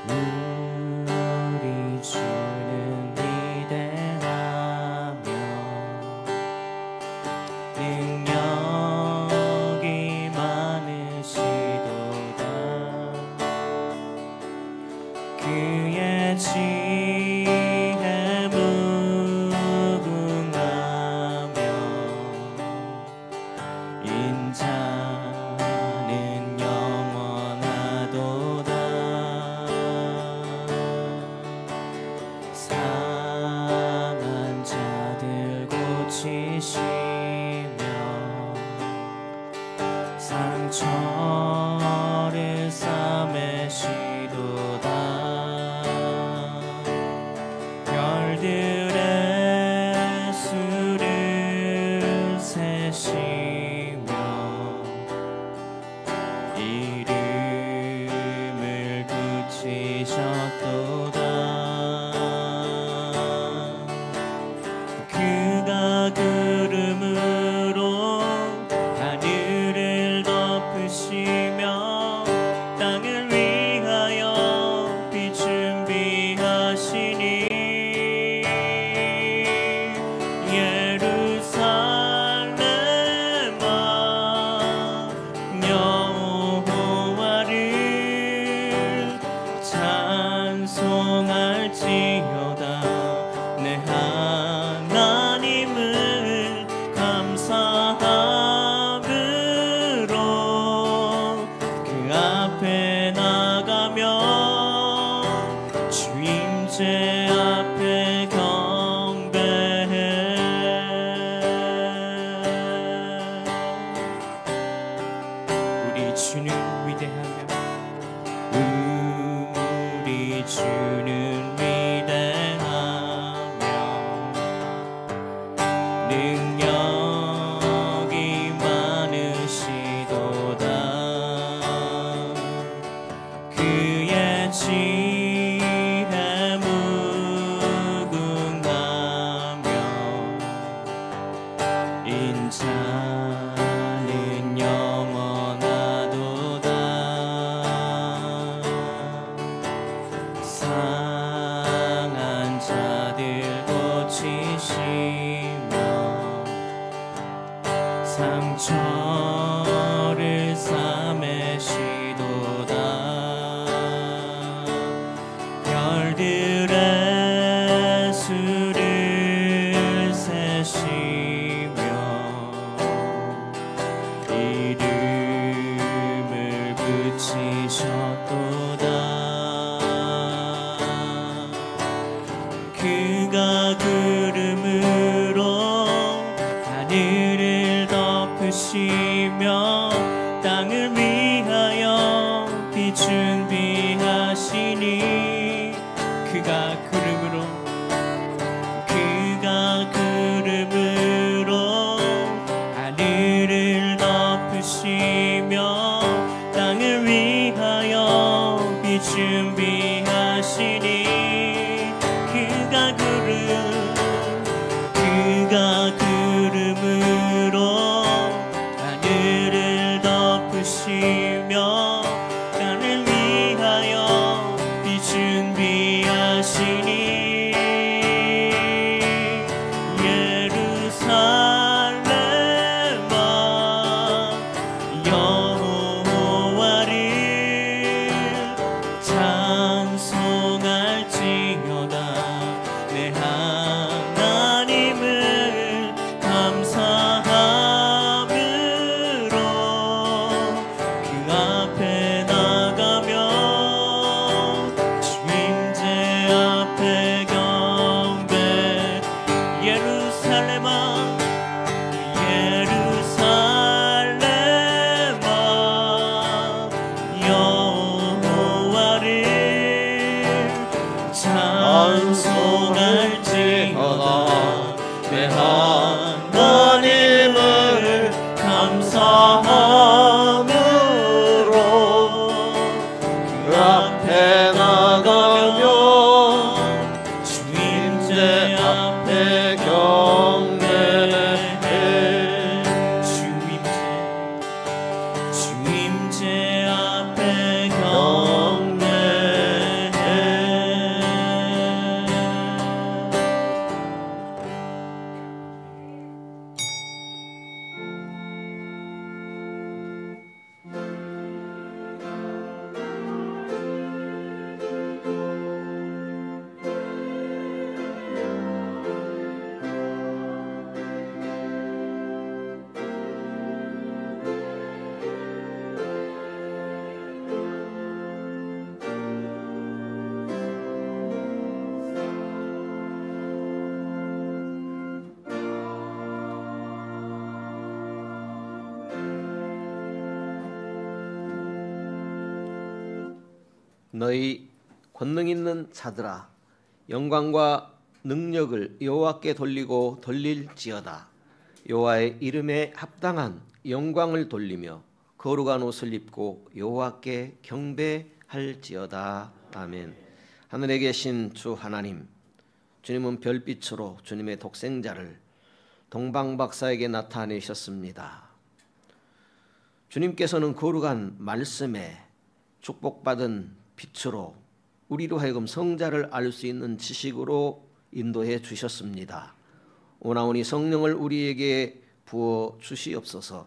우리 주는 위대하며 능력이 많으시도다. 그의 지혜 무궁하며 인자는 영원하도다. 상한 자들 고치시며 상처를 싸매시도다. 별들의 수를 세시며 이름을 붙이셨도다. 그가 구름으로 하늘을 덮으시며 땅을 위하여 빛 준비하시니 예루살렘아 여호와를 찬송할지어다. 내 하나님을 감사함으로 그 앞에 나가며 주임제 앞에 경배해. 우리 주는 위대하며 우리 주는 위대하며 능력이 많으시도다. 그의 지혜 무궁하며 인자는 영원하도다. 상한 자들 고치시며 상처를 싸매시도다. 별들의 수를 세시며 이름을 붙이셨도다. 그가 구름으로 하늘을 덮으시며 땅을 위하여 빛 준비하시니 그가 구름으로 하늘을 덮으시며 땅을 위하여 빛 준비하시니 그가 구름으로 하늘을 덮으시며 땅을 위하여 빛 준비하시니 예루살렘아 여호와를 찬송할지어다. 내 하나님을 감사함으로 그 앞에 나가며 주임제 앞에 경배. 예루살렘아 여호와를 찬송할지어다. 내 하나님을 감사함으로 그 앞에 나가며 주임제 앞에 경배해. 주임제 앞에 경배해. 너희 권능 있는 자들아 영광과 능력을 여호와께 돌리고 돌릴지어다. 여호와의 이름에 합당한 영광을 돌리며 거룩한 옷을 입고 여호와께 경배할지어다. 아멘. 하늘에 계신 주 하나님, 주님은 별빛으로 주님의 독생자를 동방박사에게 나타내셨습니다. 주님께서는 거룩한 말씀에 축복받은 빛으로 우리로 하여금 성자를 알 수 있는 지식으로 인도해 주셨습니다. 오나오니 성령을 우리에게 부어 주시옵소서.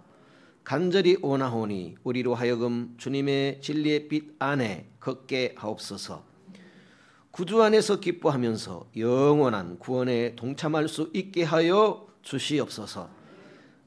간절히 오나오니 우리로 하여금 주님의 진리의 빛 안에 걷게 하옵소서. 구주 안에서 기뻐하면서 영원한 구원에 동참할 수 있게 하여 주시옵소서.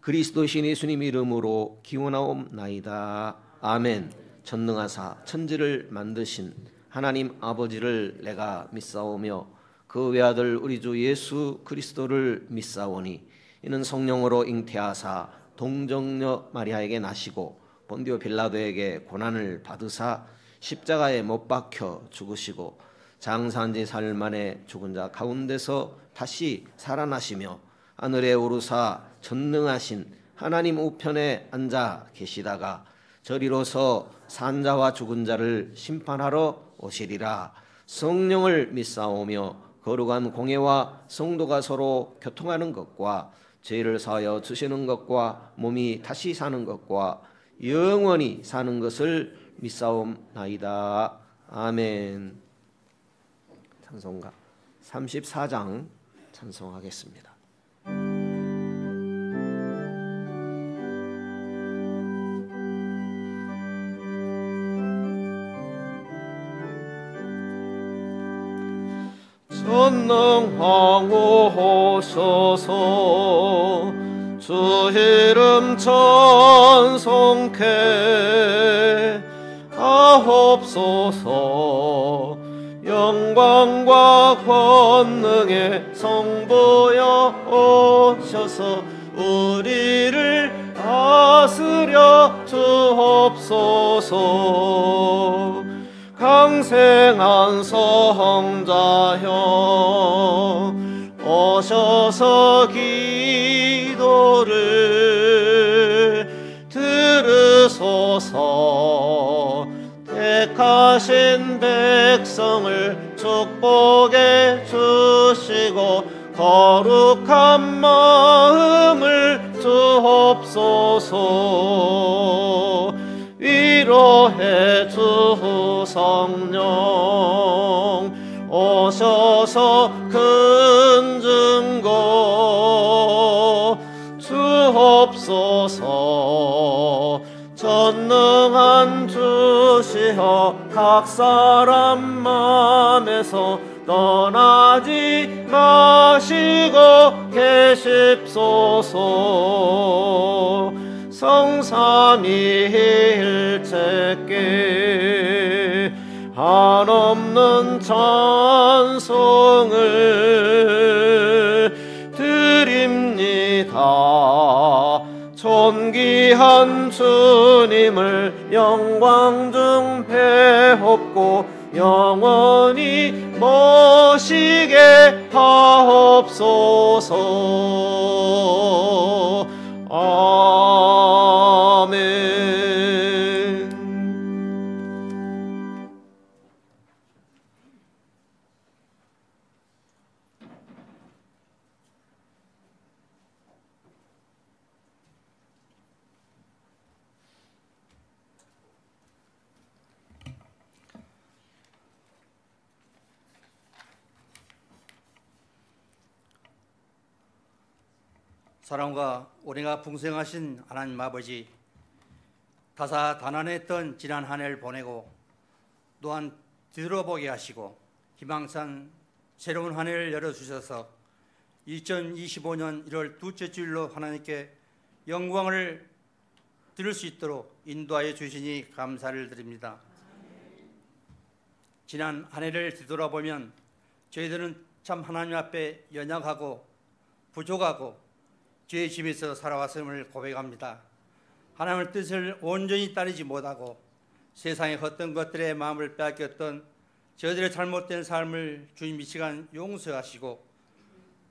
그리스도신 예수님 이름으로 기원하옵나이다. 아멘. 전능하사 천지를 만드신 하나님 아버지를 내가 믿사오며 그 외아들 우리 주 예수 그리스도를 믿사오니 이는 성령으로 잉태하사 동정녀 마리아에게 나시고 본디오 빌라도에게 고난을 받으사 십자가에 못 박혀 죽으시고 장사한 지 사흘 만에 죽은 자 가운데서 다시 살아나시며 하늘에 오르사 전능하신 하나님 우편에 앉아 계시다가 저리로서 산자와 죽은 자를 심판하러 오시리라. 성령을 믿사오며 거룩한 공예와 성도가 서로 교통하는 것과 죄를 사하여 주시는 것과 몸이 다시 사는 것과 영원히 사는 것을 믿사옵나이다. 아멘. 찬송가 34장 찬송하겠습니다. 전능하옵소서 주 이름 찬송케 하옵소서. 영광과 권능의 성부여 오셔서 우리를 다스려 주옵소서. 강생한 성자여 오셔서 기도를 들으소서. 택하신 백성을 축복해 주시고 거룩한 마음을 주옵소서. 위로해 주 성령 오셔서 큰 증거 주옵소서. 전능한 주시여 각 사람 맘에서 떠나지 마시고 계십소서. 성삼위일체께 한없는 찬송을 드립니다. 존귀한 주님을 영광 중 배웁고 영원히 모시게 하옵소서. 아멘. 사랑과 은혜가 풍성하신 하나님 아버지, 다사다난했던 지난 한 해를 보내고 또한 뒤돌아보게 하시고 희망찬 새로운 한 해를 열어주셔서 2025년 1월 둘째 주일로 하나님께 영광을 드릴 수 있도록 인도하여 주시니 감사를 드립니다. 지난 한 해를 뒤돌아보면 저희들은 참 하나님 앞에 연약하고 부족하고 죄의 짐에서 살아왔음을 고백합니다. 하나님의 뜻을 온전히 따르지 못하고 세상의 헛된 것들에 마음을 빼앗겼던 저들의 잘못된 삶을 주님 이 시간 용서하시고,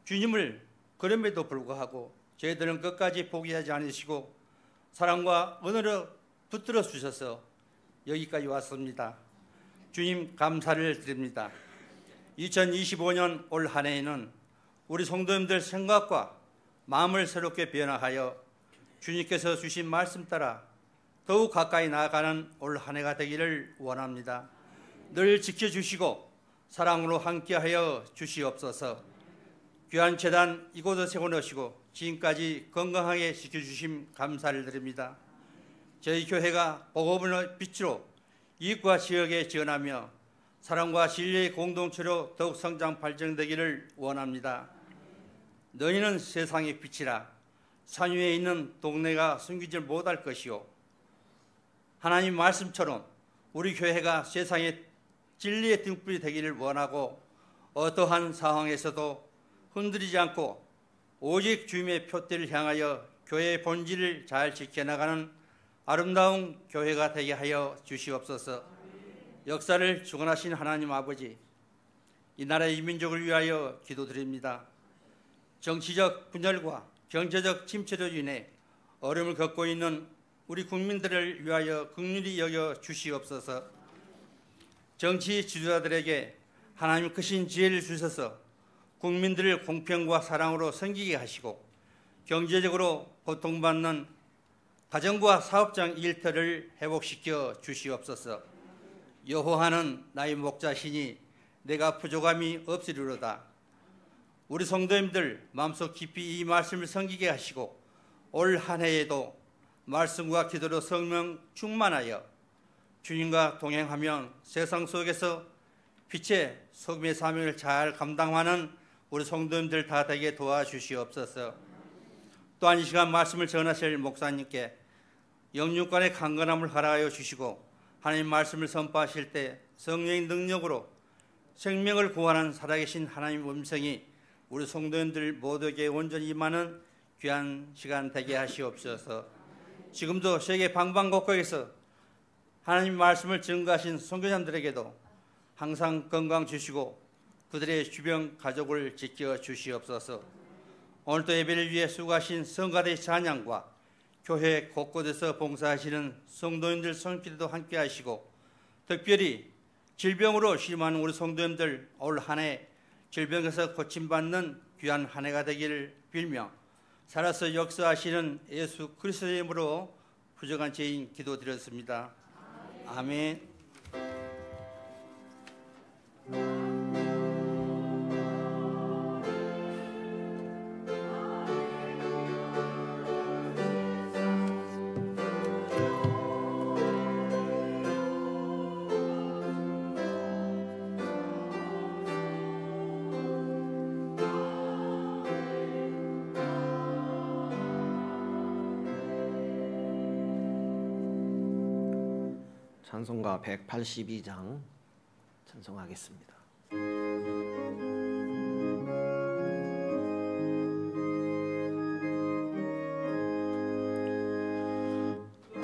주님을 그럼에도 불구하고 저희들은 끝까지 포기하지 않으시고 사랑과 은혜로 붙들어 주셔서 여기까지 왔습니다. 주님 감사를 드립니다. 2025년 올 한 해에는 우리 성도님들 생각과 마음을 새롭게 변화하여 주님께서 주신 말씀 따라 더욱 가까이 나아가는 올 한 해가 되기를 원합니다. 늘 지켜주시고 사랑으로 함께하여 주시옵소서. 귀한 재단 이곳에 세워놓으시고 지금까지 건강하게 지켜주심 감사를 드립니다. 저희 교회가 복음의 빛으로 이웃과 지역에 지원하며 사랑과 진리의 공동체로 더욱 성장 발전되기를 원합니다. 너희는 세상의 빛이라. 산 위에 있는 동네가 숨기지 못할 것이요, 하나님 말씀처럼 우리 교회가 세상의 진리의 등불이 되기를 원하고 어떠한 상황에서도 흔들리지 않고 오직 주님의 표대를 향하여 교회의 본질을 잘 지켜나가는 아름다운 교회가 되게 하여 주시옵소서. 역사를 주관하신 하나님 아버지, 이 나라의 민족을 위하여 기도드립니다. 정치적 분열과 경제적 침체로 인해 어려움을 겪고 있는 우리 국민들을 위하여 긍휼히 여겨 주시옵소서. 정치 지도자들에게 하나님 크신 지혜를 주셔서 국민들을 공평과 사랑으로 섬기게 하시고 경제적으로 고통받는 가정과 사업장 일터를 회복시켜 주시옵소서. 여호와는 나의 목자시니 내가 부족함이 없으리로다. 우리 성도님들 마음속 깊이 이 말씀을 섬기게 하시고 올 한 해에도 말씀과 기도로 성령 충만하여 주님과 동행하며 세상 속에서 빛의 소금의 사명을 잘 감당하는 우리 성도님들 다 되게 도와주시옵소서. 또한 이 시간 말씀을 전하실 목사님께 영육간의 강건함을 허락하여 주시고 하나님 말씀을 선포하실 때 성령의 능력으로 생명을 구하는 살아계신 하나님 음성이 우리 성도님들 모두에게 온전히 임하는 귀한 시간 되게 하시옵소서. 지금도 세계 방방곡곡에서 하나님 말씀을 증거하신 선교사님들에게도 항상 건강 주시고 그들의 주변 가족을 지켜 주시옵소서. 오늘도 예배를 위해 수고하신 성가대 찬양과 교회 곳곳에서 봉사하시는 성도님들 손길도 함께 하시고 특별히 질병으로 심한 우리 성도님들 올 한 해 질병에서 고침받는 귀한 한 해가 되기를 빌며 살아서 역사하시는 예수 그리스도의 이름으로 부족한 죄인 기도드렸습니다. 아멘. 찬송가 182장 찬송하겠습니다.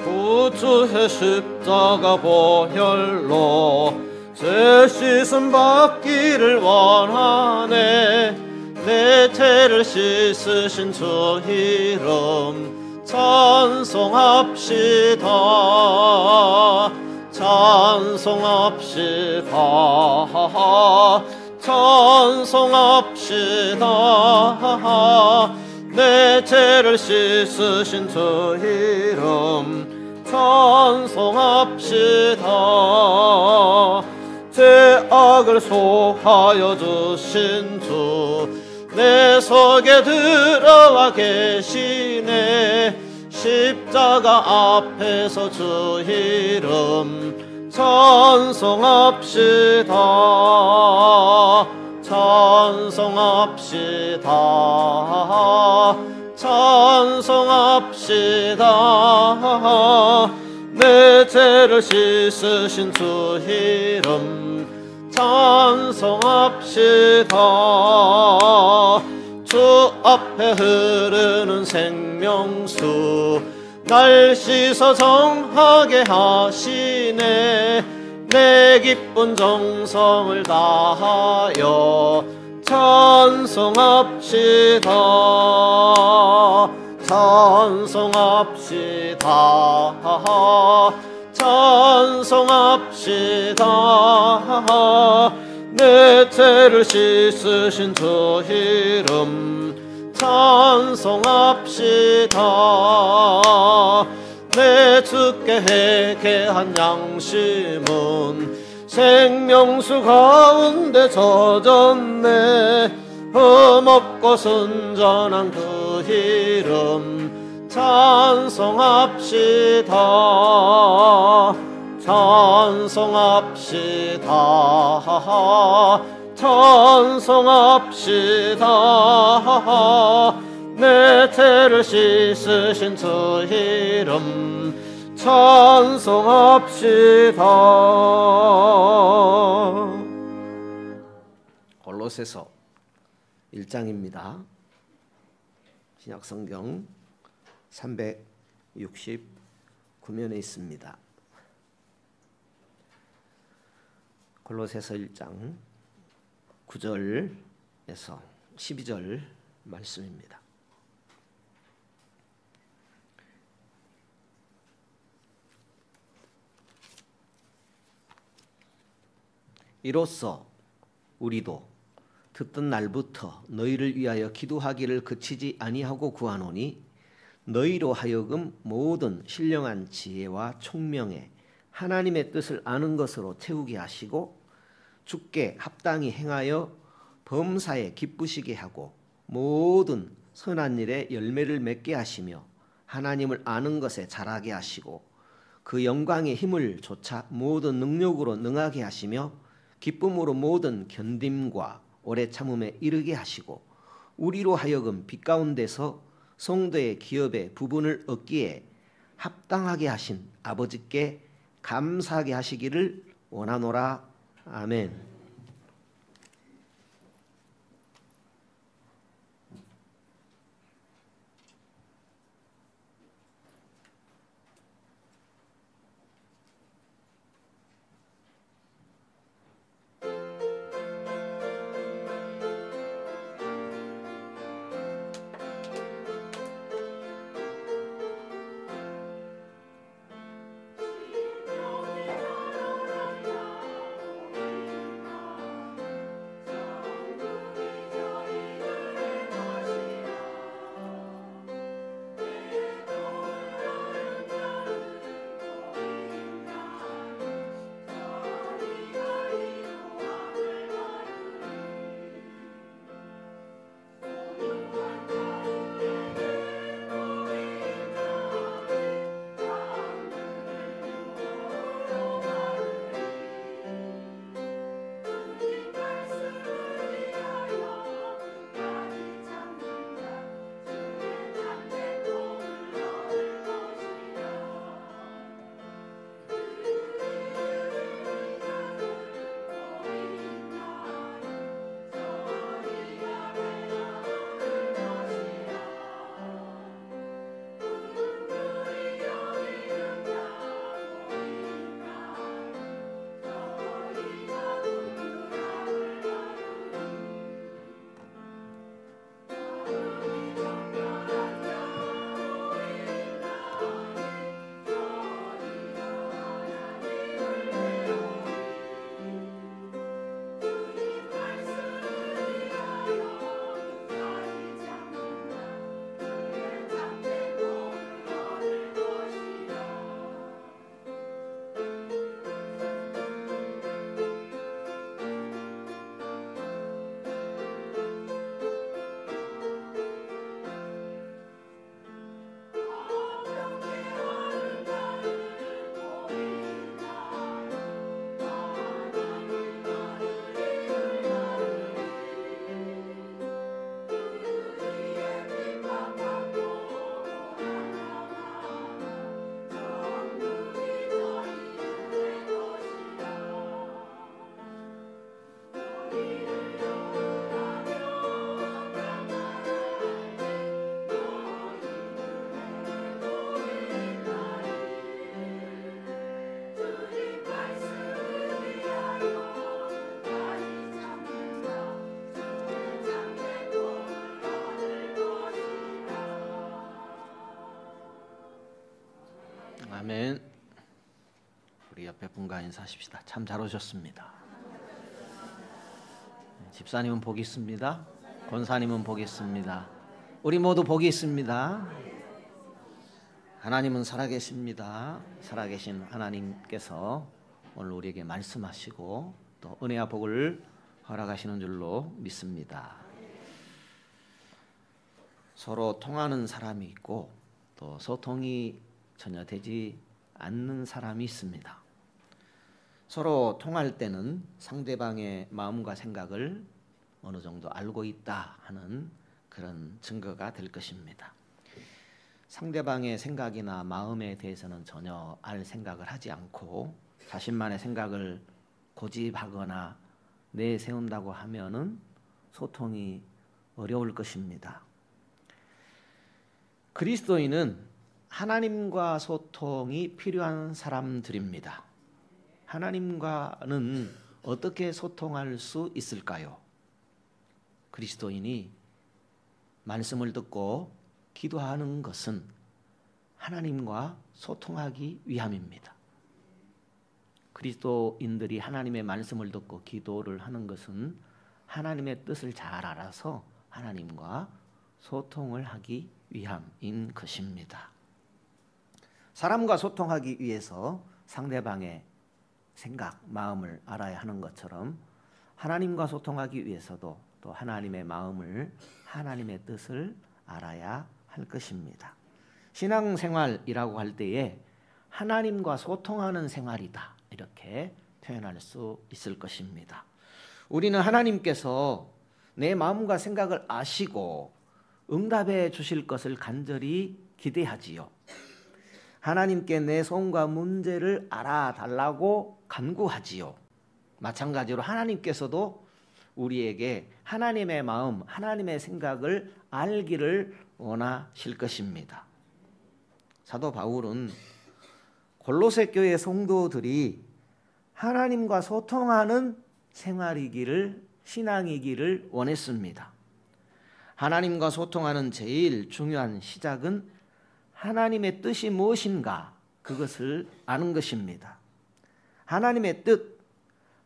구주의 십자가 보혈로 죄 씻음 받기를 원하네. 내 죄를 씻으신 주 이름 찬송합시다. 찬송합시다. 찬송합시다. 내 죄를 씻으신 주 이름 찬송합시다. 죄악을 소하여 주신 주 내 속에 들어와 계시네. 십자가 앞에서 주 이름 찬송합시다. 찬송합시다. 찬송합시다. 내 죄를 씻으신 주 이름 찬송합시다. 주 앞에 흐르는 생명수 날 씻어 정하게 하시네. 주셨네. 내 기쁜 정성을 다하여 찬송합시다. 찬송합시다. 찬송합시다. 내 죄를 씻으신 주 이름 찬송합시다. 내 주께 회개한 양심은 생명수 가운데 젖었네. 흠없고 순전한 그 이름 찬송합시다. 찬송합시다. 찬송합시다. 내 죄를 씻으신 주 이름 찬송합시다. 골로새서 1장입니다. 신약성경 369면에 있습니다. 골로새서 1장 9절에서 12절 말씀입니다. 이로써 우리도 듣던 날부터 너희를 위하여 기도하기를 그치지 아니하고 구하노니 너희로 하여금 모든 신령한 지혜와 총명에 하나님의 뜻을 아는 것으로 채우게 하시고 주께 합당히 행하여 범사에 기쁘시게 하고 모든 선한 일에 열매를 맺게 하시며 하나님을 아는 것에 자라게 하시고 그 영광의 힘을 조차 모든 능력으로 능하게 하시며 기쁨으로 모든 견딤과 오래 참음에 이르게 하시고 우리로 하여금 빛 가운데서 성도의 기업의 부분을 얻기에 합당하게 하신 아버지께 감사하게 하시기를 원하노라. 아멘. 오셨습니까? 인사하십시다. 참 잘 오셨습니다. 집사님은 복이 있습니다. 권사님은 복이 있습니다. 우리 모두 복이 있습니다. 하나님은 살아계십니다. 살아계신 하나님께서 오늘 우리에게 말씀하시고 또 은혜와 복을 허락하시는 줄로 믿습니다. 서로 통하는 사람이 있고 또 소통이 전혀 되지 않는 사람이 있습니다. 서로 통할 때는 상대방의 마음과 생각을 어느 정도 알고 있다 하는 그런 증거가 될 것입니다. 상대방의 생각이나 마음에 대해서는 전혀 알 생각을 하지 않고 자신만의 생각을 고집하거나 내세운다고 하면은 소통이 어려울 것입니다. 그리스도인은 하나님과 소통이 필요한 사람들입니다. 하나님과는 어떻게 소통할 수 있을까요? 그리스도인이 말씀을 듣고 기도하는 것은 하나님과 소통하기 위함입니다. 그리스도인들이 하나님의 말씀을 듣고 기도를 하는 것은 하나님의 뜻을 잘 알아서 하나님과 소통을 하기 위함인 것입니다. 사람과 소통하기 위해서 상대방의 생각, 마음을 알아야 하는 것처럼 하나님과 소통하기 위해서도 또 하나님의 마음을, 하나님의 뜻을 알아야 할 것입니다. 신앙생활이라고 할 때에 하나님과 소통하는 생활이다 이렇게 표현할 수 있을 것입니다. 우리는 하나님께서 내 마음과 생각을 아시고 응답해 주실 것을 간절히 기대하지요. 하나님께 내 소원과 문제를 알아달라고 간구하지요. 마찬가지로 하나님께서도 우리에게 하나님의 마음, 하나님의 생각을 알기를 원하실 것입니다. 사도 바울은 골로새 교회 성도들이 하나님과 소통하는 생활이기를, 신앙이기를 원했습니다. 하나님과 소통하는 제일 중요한 시작은 하나님의 뜻이 무엇인가 그것을 아는 것입니다. 하나님의 뜻,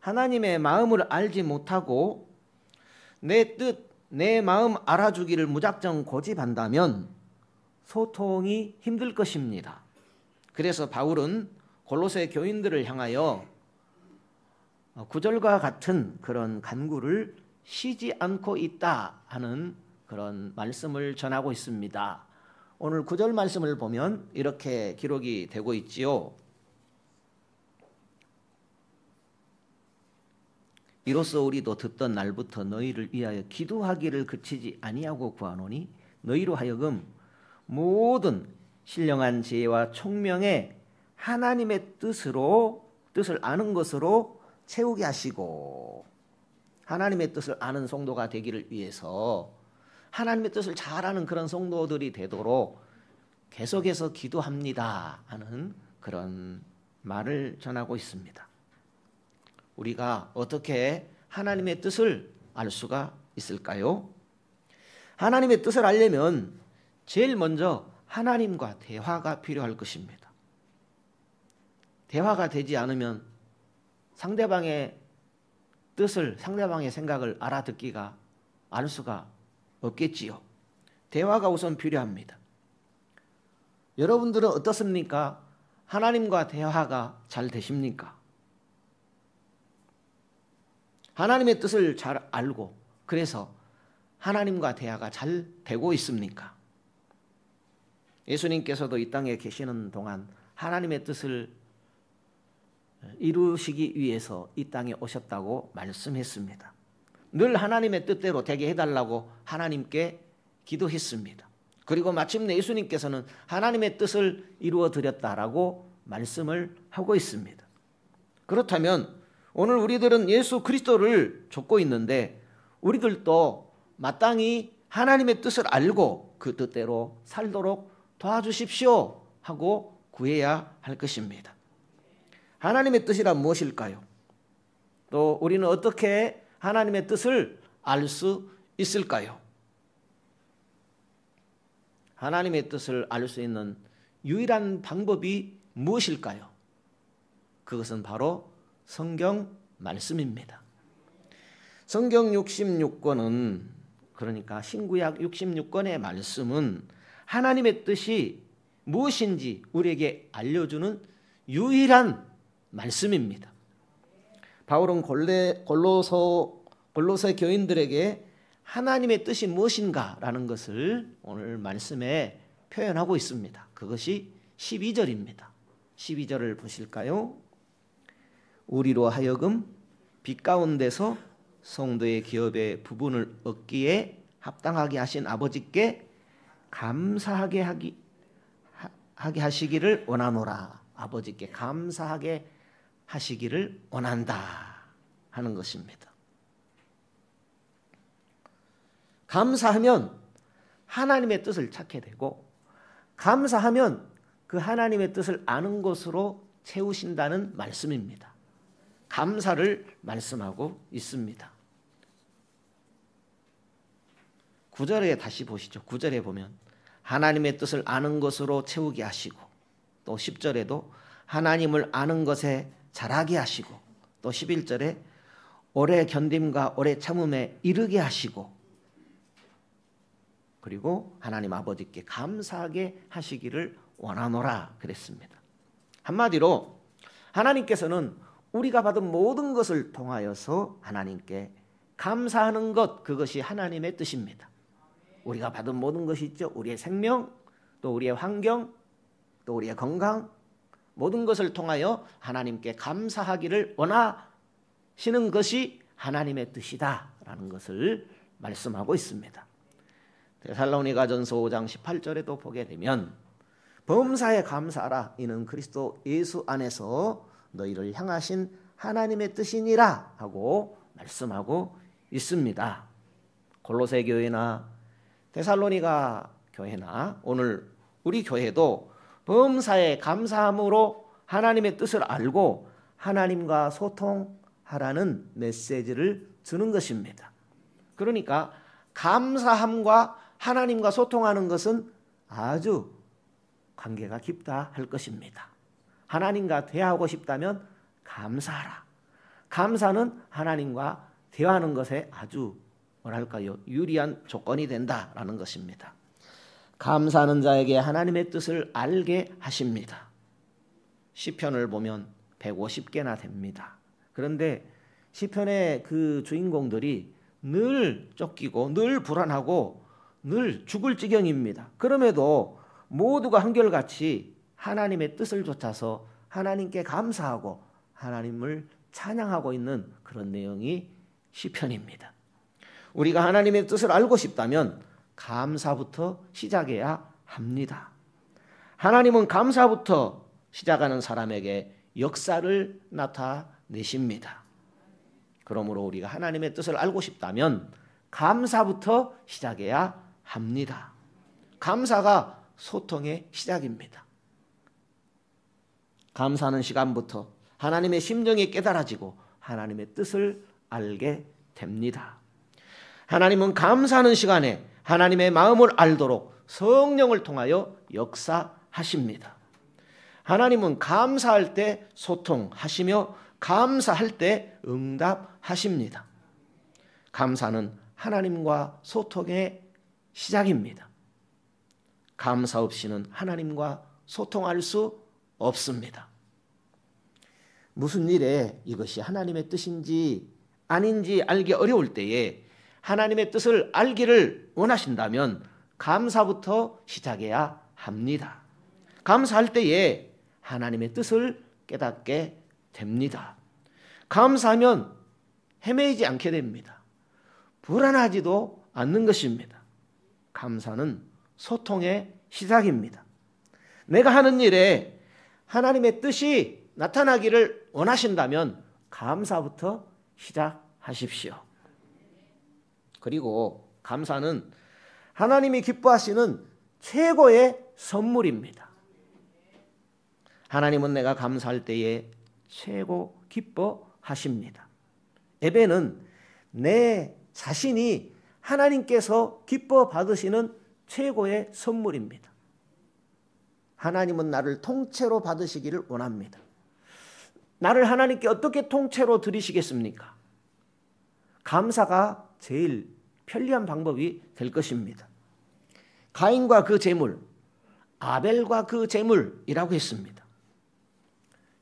하나님의 마음을 알지 못하고 내 뜻, 내 마음 알아주기를 무작정 고집한다면 소통이 힘들 것입니다. 그래서 바울은 골로새 교인들을 향하여 구절과 같은 그런 간구를 쉬지 않고 있다 하는 그런 말씀을 전하고 있습니다. 오늘 9절 말씀을 보면 이렇게 기록이 되고 있지요. 이로써 우리도 듣던 날부터 너희를 위하여 기도하기를 그치지 아니하고 구하노니 너희로 하여금 모든 신령한 지혜와 총명에 하나님의 뜻을 아는 것으로 채우게 하시고, 하나님의 뜻을 아는 성도가 되기를 위해서 하나님의 뜻을 잘 아는 그런 성도들이 되도록 계속해서 기도합니다 하는 그런 말을 전하고 있습니다. 우리가 어떻게 하나님의 뜻을 알 수가 있을까요? 하나님의 뜻을 알려면 제일 먼저 하나님과 대화가 필요할 것입니다. 대화가 되지 않으면 상대방의 뜻을, 상대방의 생각을 알아듣기가, 알 수가 없겠지요. 대화가 우선 필요합니다. 여러분들은 어떻습니까? 하나님과 대화가 잘 되십니까? 하나님의 뜻을 잘 알고 그래서 하나님과 대화가 잘 되고 있습니까? 예수님께서도 이 땅에 계시는 동안 하나님의 뜻을 이루시기 위해서 이 땅에 오셨다고 말씀했습니다. 늘 하나님의 뜻대로 되게 해달라고 하나님께 기도했습니다. 그리고 마침내 예수님께서는 하나님의 뜻을 이루어 드렸다라고 말씀을 하고 있습니다. 그렇다면 오늘 우리들은 예수 그리스도를 좇고 있는데 우리들도 마땅히 하나님의 뜻을 알고 그 뜻대로 살도록 도와주십시오 하고 구해야 할 것입니다. 하나님의 뜻이란 무엇일까요? 또 우리는 어떻게 하나님의 뜻을 알 수 있을까요? 하나님의 뜻을 알 수 있는 유일한 방법이 무엇일까요? 그것은 바로 성경 말씀입니다. 성경 66권은, 그러니까 신구약 66권의 말씀은 하나님의 뜻이 무엇인지 우리에게 알려주는 유일한 말씀입니다. 바울은 골로새 교인들에게 하나님의 뜻이 무엇인가라는 것을 오늘 말씀에 표현하고 있습니다. 그것이 12절입니다. 12절을 보실까요? 우리로 하여금 빛 가운데서 성도의 기업의 부분을 얻기에 합당하게 하신 아버지께 감사하게 하시기를 원하노라. 아버지께 감사하게 하시기를 원한다 하는 것입니다. 감사하면 하나님의 뜻을 찾게 되고, 감사하면 그 하나님의 뜻을 아는 것으로 채우신다는 말씀입니다. 감사를 말씀하고 있습니다. 9절에 다시 보시죠. 9절에 보면 하나님의 뜻을 아는 것으로 채우게 하시고, 또 10절에도 하나님을 아는 것에 자라게 하시고, 또 11절에 오래 견딤과 오래 참음에 이르게 하시고, 그리고 하나님 아버지께 감사하게 하시기를 원하노라 그랬습니다. 한마디로 하나님께서는 우리가 받은 모든 것을 통하여서 하나님께 감사하는 것, 그것이 하나님의 뜻입니다. 우리가 받은 모든 것이 있죠. 우리의 생명, 또 우리의 환경, 또 우리의 건강, 모든 것을 통하여 하나님께 감사하기를 원하시는 것이 하나님의 뜻이다라는 것을 말씀하고 있습니다. 데살로니가전서 5장 18절에도 보게 되면 범사에 감사하라, 이는 그리스도 예수 안에서 너희를 향하신 하나님의 뜻이니라 하고 말씀하고 있습니다. 골로새 교회나 데살로니가 교회나 오늘 우리 교회도 범사에 감사함으로 하나님의 뜻을 알고 하나님과 소통하라는 메시지를 주는 것입니다. 그러니까 감사함과 하나님과 소통하는 것은 아주 관계가 깊다 할 것입니다. 하나님과 대화하고 싶다면 감사하라. 감사는 하나님과 대화하는 것에 아주 뭐랄까요, 유리한 조건이 된다라는 것입니다. 감사하는 자에게 하나님의 뜻을 알게 하십니다. 시편을 보면 150개나 됩니다. 그런데 시편의 그 주인공들이 늘 쫓기고 늘 불안하고 늘 죽을 지경입니다. 그럼에도 모두가 한결같이 하나님의 뜻을 좇아서 하나님께 감사하고 하나님을 찬양하고 있는 그런 내용이 시편입니다. 우리가 하나님의 뜻을 알고 싶다면 감사부터 시작해야 합니다. 하나님은 감사부터 시작하는 사람에게 역사를 나타내십니다. 그러므로 우리가 하나님의 뜻을 알고 싶다면 감사부터 시작해야 합니다. 감사가 소통의 시작입니다. 감사하는 시간부터 하나님의 심정이 깨달아지고 하나님의 뜻을 알게 됩니다. 하나님은 감사하는 시간에 하나님의 마음을 알도록 성령을 통하여 역사하십니다. 하나님은 감사할 때 소통하시며 감사할 때 응답하십니다. 감사는 하나님과 소통의 시작입니다. 감사 없이는 하나님과 소통할 수 없습니다. 무슨 일에 이것이 하나님의 뜻인지 아닌지 알기 어려울 때에 하나님의 뜻을 알기를 원하신다면 감사부터 시작해야 합니다. 감사할 때에 하나님의 뜻을 깨닫게 됩니다. 감사하면 헤매이지 않게 됩니다. 불안하지도 않는 것입니다. 감사는 소통의 시작입니다. 내가 하는 일에 하나님의 뜻이 나타나기를 원하신다면 감사부터 시작하십시오. 그리고 감사는 하나님이 기뻐하시는 최고의 선물입니다. 하나님은 내가 감사할 때에 최고 기뻐하십니다. 예배는 내 자신이 하나님께서 기뻐 받으시는 최고의 선물입니다. 하나님은 나를 통째로 받으시기를 원합니다. 나를 하나님께 어떻게 통째로 드리시겠습니까? 감사가 제일 편리한 방법이 될 것입니다. 가인과 그 제물, 아벨과 그 제물이라고 했습니다.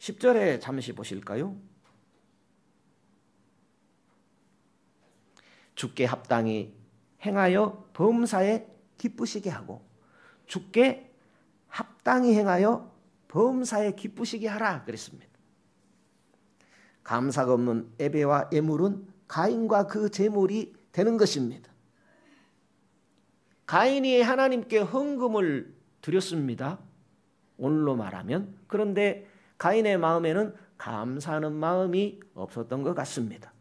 10절에 잠시 보실까요? 주께 합당히 행하여 범사에 기쁘시게 하고 주께 합당히 행하여 범사에 기쁘시게 하라 그랬습니다. 감사가 없는 예배와 예물은 가인과 그 제물이 되는 것입니다. 가인이 하나님께 헌금을 드렸습니다. 오늘로 말하면. 그런데 가인의 마음에는 감사하는 마음이 없었던 것 같습니다.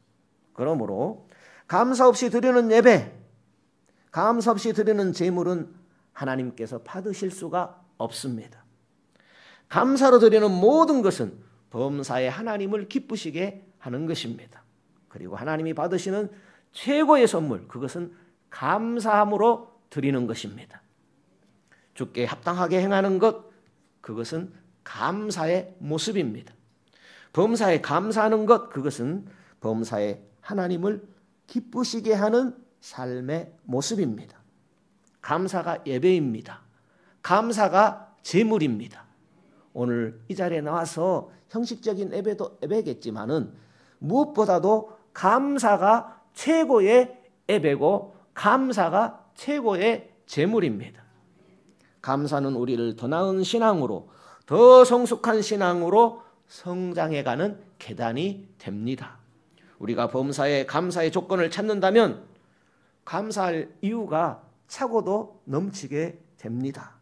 그러므로 감사 없이 드리는 예배, 감사 없이 드리는 제물은 하나님께서 받으실 수가 없습니다. 감사로 드리는 모든 것은 범사에 하나님을 기쁘시게 하는 것입니다. 그리고 하나님이 받으시는 최고의 선물, 그것은 감사함으로 드리는 것입니다. 주께 합당하게 행하는 것, 그것은 감사의 모습입니다. 범사에 감사하는 것, 그것은 범사에 하나님을 기쁘시게 하는 삶의 모습입니다. 감사가 예배입니다. 감사가 제물입니다. 오늘 이 자리에 나와서 형식적인 예배도 예배겠지만은 무엇보다도 감사가 최고의 예배고 감사가 최고의 제물입니다. 감사는 우리를 더 나은 신앙으로, 더 성숙한 신앙으로 성장해가는 계단이 됩니다. 우리가 범사에 감사의 조건을 찾는다면 감사할 이유가 차고도 넘치게 됩니다.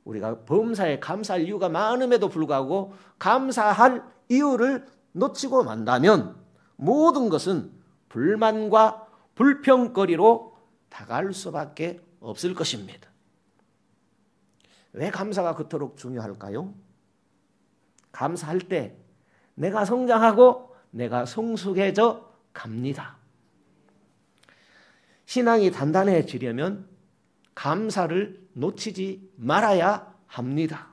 우리가 범사에 감사할 이유가 많음에도 불구하고 감사할 이유를 놓치고 만다면 모든 것은 불만과 불평거리로 다가올 수밖에 없을 것입니다. 왜 감사가 그토록 중요할까요? 감사할 때 내가 성장하고 내가 성숙해져 갑니다. 신앙이 단단해지려면 감사를 놓치지 말아야 합니다.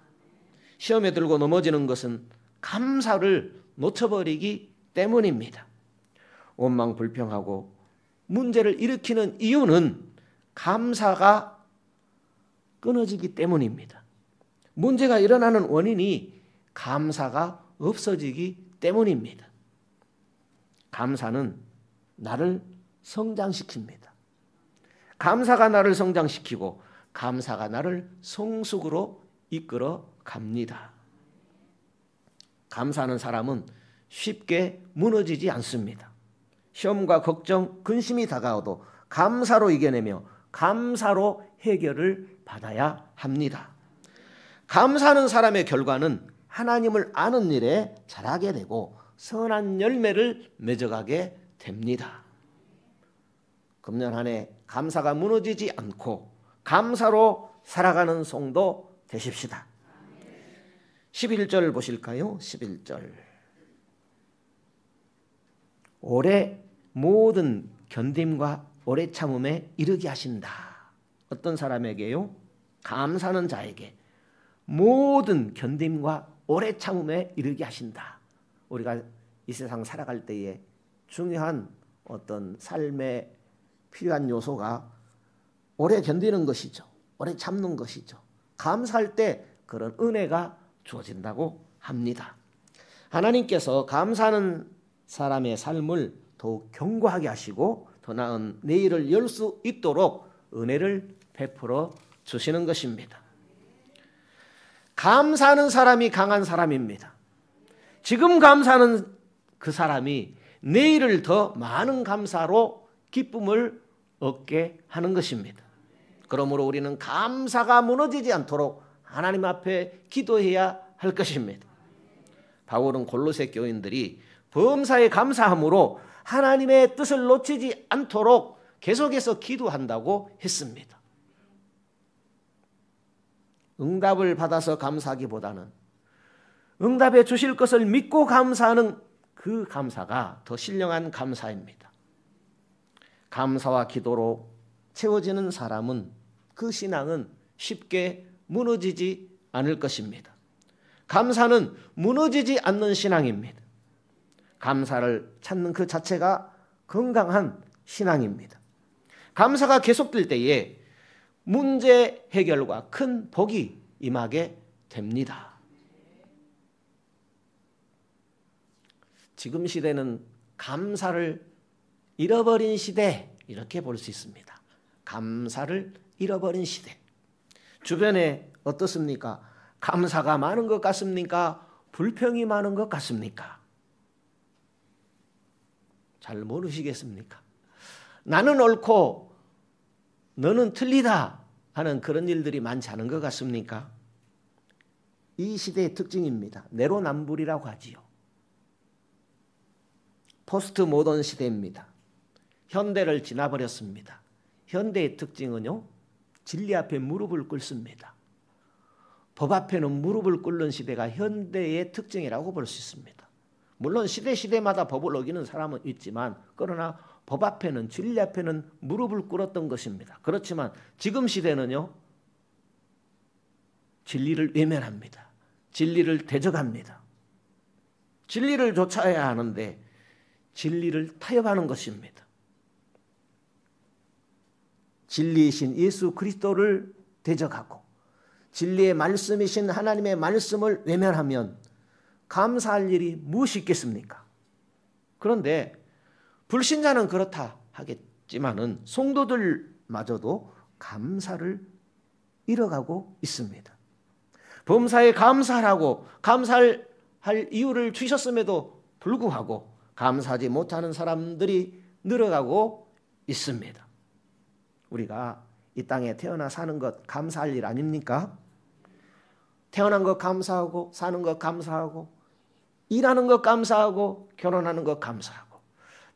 시험에 들고 넘어지는 것은 감사를 놓쳐버리기 때문입니다. 원망 불평하고 문제를 일으키는 이유는 감사가 끊어지기 때문입니다. 문제가 일어나는 원인이 감사가 없어지기 때문입니다. 감사는 나를 성장시킵니다. 감사가 나를 성장시키고 감사가 나를 성숙으로 이끌어 갑니다. 감사하는 사람은 쉽게 무너지지 않습니다. 시험과 걱정, 근심이 다가와도 감사로 이겨내며 감사로 해결을 받아야 합니다. 감사하는 사람의 결과는 하나님을 아는 일에 잘하게 되고 선한 열매를 맺어가게 됩니다. 금년 한 해 감사가 무너지지 않고 감사로 살아가는 성도 되십시다. 11절 보실까요? 11절. 오래 모든 견딤과 오래 참음에 이르게 하신다. 어떤 사람에게요? 감사하는 자에게 모든 견딤과 오래 참음에 이르게 하신다. 우리가 이 세상 살아갈 때에 중요한 어떤 삶의 필요한 요소가 오래 견디는 것이죠. 오래 참는 것이죠. 감사할 때 그런 은혜가 주어진다고 합니다. 하나님께서 감사하는 사람의 삶을 더욱 견고하게 하시고 더 나은 내일을 열 수 있도록 은혜를 베풀어 주시는 것입니다. 감사하는 사람이 강한 사람입니다. 지금 감사하는 그 사람이 내일을 더 많은 감사로 기쁨을 얻게 하는 것입니다. 그러므로 우리는 감사가 무너지지 않도록 하나님 앞에 기도해야 할 것입니다. 바울은 골로새 교인들이 범사에 감사함으로 하나님의 뜻을 놓치지 않도록 계속해서 기도한다고 했습니다. 응답을 받아서 감사하기보다는 응답해 주실 것을 믿고 감사하는 그 감사가 더 신령한 감사입니다. 감사와 기도로 채워지는 사람은 그 신앙은 쉽게 무너지지 않을 것입니다. 감사는 무너지지 않는 신앙입니다. 감사를 찾는 그 자체가 건강한 신앙입니다. 감사가 계속될 때에 문제 해결과 큰 복이 임하게 됩니다. 지금 시대는 감사를 잃어버린 시대, 이렇게 볼 수 있습니다. 감사를 잃어버린 시대. 주변에 어떻습니까? 감사가 많은 것 같습니까? 불평이 많은 것 같습니까? 잘 모르시겠습니까? 나는 옳고 너는 틀리다 하는 그런 일들이 많지 않은 것 같습니까? 이 시대의 특징입니다. 내로남불이라고 하지요. 포스트 모던 시대입니다. 현대를 지나버렸습니다. 현대의 특징은요, 진리 앞에 무릎을 꿇습니다. 법 앞에는 무릎을 꿇는 시대가 현대의 특징이라고 볼 수 있습니다. 물론 시대마다 법을 어기는 사람은 있지만, 그러나 법 앞에는, 진리 앞에는 무릎을 꿇었던 것입니다. 그렇지만 지금 시대는요, 진리를 외면합니다. 진리를 대적합니다. 진리를 쫓아야 하는데 진리를 타협하는 것입니다. 진리이신 예수 그리스도를 대적하고 진리의 말씀이신 하나님의 말씀을 외면하면 감사할 일이 무엇이 있겠습니까? 그런데 불신자는 그렇다 하겠지만은 성도들마저도 감사를 잃어가고 있습니다. 범사에 감사하라고 감사할 이유를 주셨음에도 불구하고 감사하지 못하는 사람들이 늘어가고 있습니다. 우리가 이 땅에 태어나 사는 것 감사할 일 아닙니까? 태어난 것 감사하고, 사는 것 감사하고, 일하는 것 감사하고, 결혼하는 것 감사하고,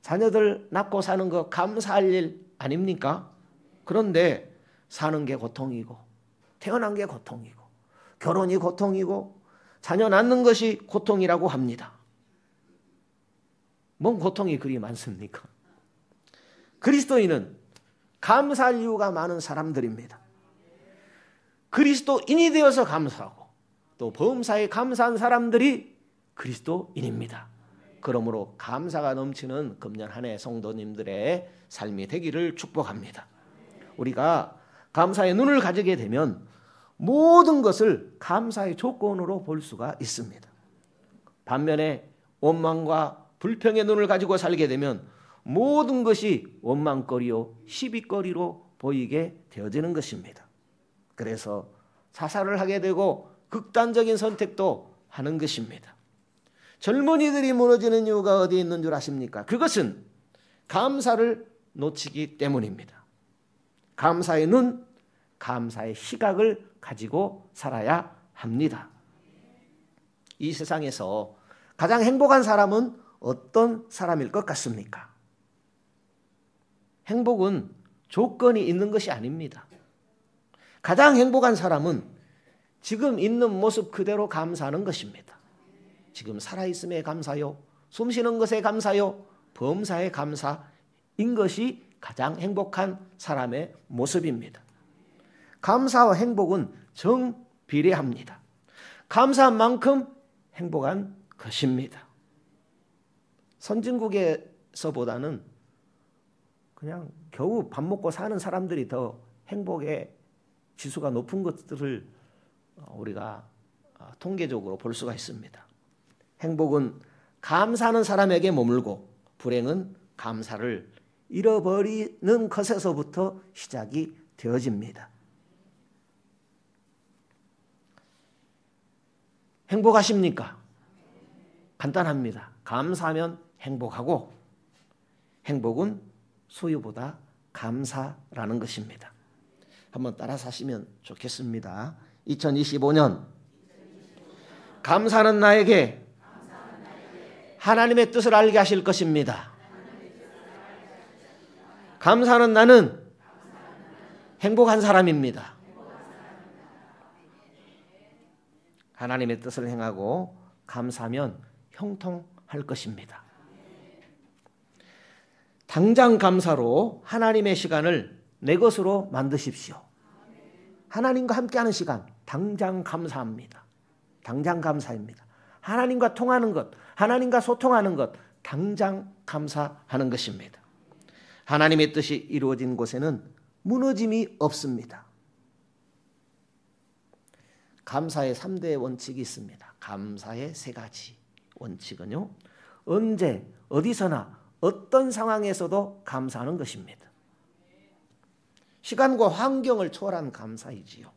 자녀들 낳고 사는 것 감사할 일 아닙니까? 그런데 사는 게 고통이고, 태어난 게 고통이고, 결혼이 고통이고, 자녀 낳는 것이 고통이라고 합니다. 뭔 고통이 그리 많습니까? 그리스도인은 감사할 이유가 많은 사람들입니다. 그리스도인이 되어서 감사하고 또 범사에 감사한 사람들이 그리스도인입니다. 그러므로 감사가 넘치는 금년 한 해 성도님들의 삶이 되기를 축복합니다. 우리가 감사의 눈을 가지게 되면 모든 것을 감사의 조건으로 볼 수가 있습니다. 반면에 원망과 불평의 눈을 가지고 살게 되면 모든 것이 원망거리요 시비거리로 보이게 되어지는 것입니다. 그래서 자살을 하게 되고 극단적인 선택도 하는 것입니다. 젊은이들이 무너지는 이유가 어디에 있는 줄 아십니까? 그것은 감사를 놓치기 때문입니다. 감사의 눈, 감사의 시각을 가지고 살아야 합니다. 이 세상에서 가장 행복한 사람은 어떤 사람일 것 같습니까? 행복은 조건이 있는 것이 아닙니다. 가장 행복한 사람은 지금 있는 모습 그대로 감사하는 것입니다. 지금 살아있음에 감사요, 숨쉬는 것에 감사요, 범사에 감사인 것이 가장 행복한 사람의 모습입니다. 감사와 행복은 정비례합니다. 감사한 만큼 행복한 것입니다. 선진국에서보다는 그냥 겨우 밥 먹고 사는 사람들이 더 행복의 지수가 높은 것들을 우리가 통계적으로 볼 수가 있습니다. 행복은 감사하는 사람에게 머물고 불행은 감사를 잃어버리는 것에서부터 시작이 되어집니다. 행복하십니까? 간단합니다. 감사하면 행복하고 행복은 소유보다 감사라는 것입니다. 한번 따라 사시면 좋겠습니다. 2025년 감사는 나에게 하나님의 뜻을 알게 하실 것입니다. 감사는 나는 행복한 사람입니다. 하나님의 뜻을 행하고 감사하면 형통할 것입니다. 당장 감사로 하나님의 시간을 내 것으로 만드십시오. 하나님과 함께하는 시간 당장 감사합니다. 당장 감사입니다. 하나님과 통하는 것, 하나님과 소통하는 것, 당장 감사하는 것입니다. 하나님의 뜻이 이루어진 곳에는 무너짐이 없습니다. 감사의 3대 원칙이 있습니다. 감사의 3가지 원칙은요, 언제 어디서나 어떤 상황에서도 감사하는 것입니다. 시간과 환경을 초월한 감사이지요.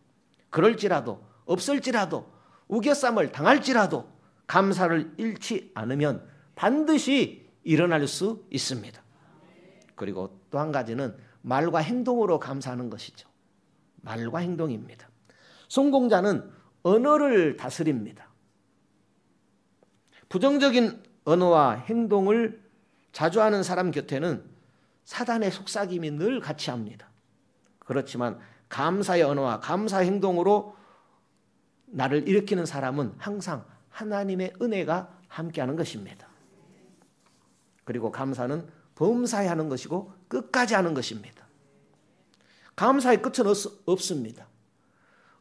그럴지라도 없을지라도 우겨쌈을 당할지라도 감사를 잃지 않으면 반드시 일어날 수 있습니다. 그리고 또 한 가지는 말과 행동으로 감사하는 것이죠. 말과 행동입니다. 성공자는 언어를 다스립니다. 부정적인 언어와 행동을 자주 하는 사람 곁에는 사단의 속삭임이 늘 같이 합니다. 그렇지만 감사의 언어와 감사의 행동으로 나를 일으키는 사람은 항상 하나님의 은혜가 함께하는 것입니다. 그리고 감사는 범사에 하는 것이고 끝까지 하는 것입니다. 감사의 끝은 없습니다.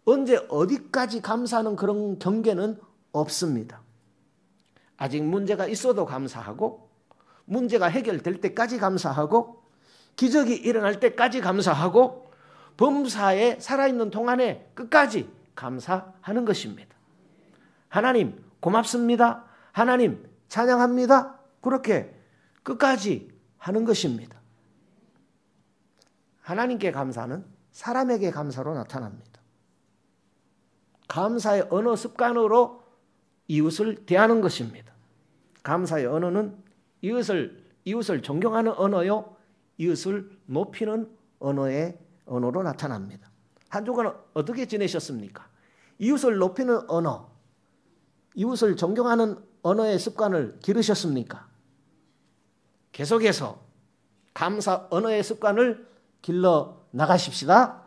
언제 어디까지 감사하는 그런 경계는 없습니다. 아직 문제가 있어도 감사하고, 문제가 해결될 때까지 감사하고, 기적이 일어날 때까지 감사하고, 범사에 살아있는 동안에 끝까지 감사하는 것입니다. 하나님 고맙습니다. 하나님 찬양합니다. 그렇게 끝까지 하는 것입니다. 하나님께 감사는 사람에게 감사로 나타납니다. 감사의 언어 습관으로 이웃을 대하는 것입니다. 감사의 언어는 이웃을 존경하는 언어요, 이웃을 높이는 언어로 나타납니다. 한 주간 어떻게 지내셨습니까? 이웃을 높이는 언어, 이웃을 존경하는 언어의 습관을 기르셨습니까? 계속해서 감사 언어의 습관을 길러 나가십시다.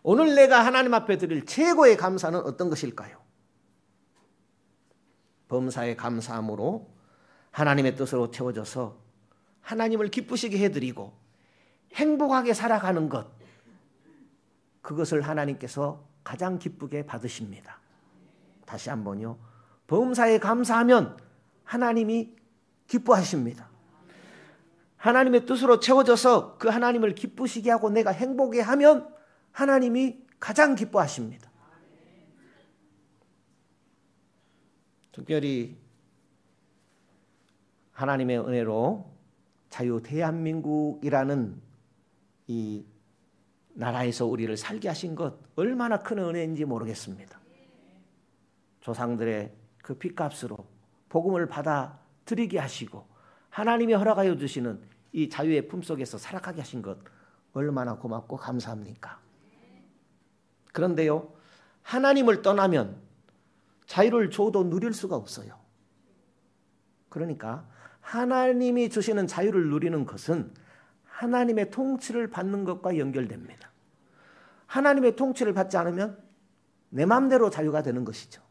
오늘 내가 하나님 앞에 드릴 최고의 감사는 어떤 것일까요? 범사에 감사함으로 하나님의 뜻으로 채워져서 하나님을 기쁘시게 해드리고 행복하게 살아가는 것, 그것을 하나님께서 가장 기쁘게 받으십니다. 다시 한번요. 범사에 감사하면 하나님이 기뻐하십니다. 하나님의 뜻으로 채워져서 그 하나님을 기쁘시게 하고 내가 행복해 하면 하나님이 가장 기뻐하십니다. 특별히 하나님의 은혜로 자유 대한민국이라는 이 나라에서 우리를 살게 하신 것 얼마나 큰 은혜인지 모르겠습니다. 조상들의 그 핏값으로 복음을 받아 드리게 하시고 하나님이 허락하여 주시는 이 자유의 품속에서 살아가게 하신 것 얼마나 고맙고 감사합니까? 그런데요, 하나님을 떠나면 자유를 줘도 누릴 수가 없어요. 그러니까 하나님이 주시는 자유를 누리는 것은 하나님의 통치를 받는 것과 연결됩니다. 하나님의 통치를 받지 않으면 내 마음대로 자유가 되는 것이죠.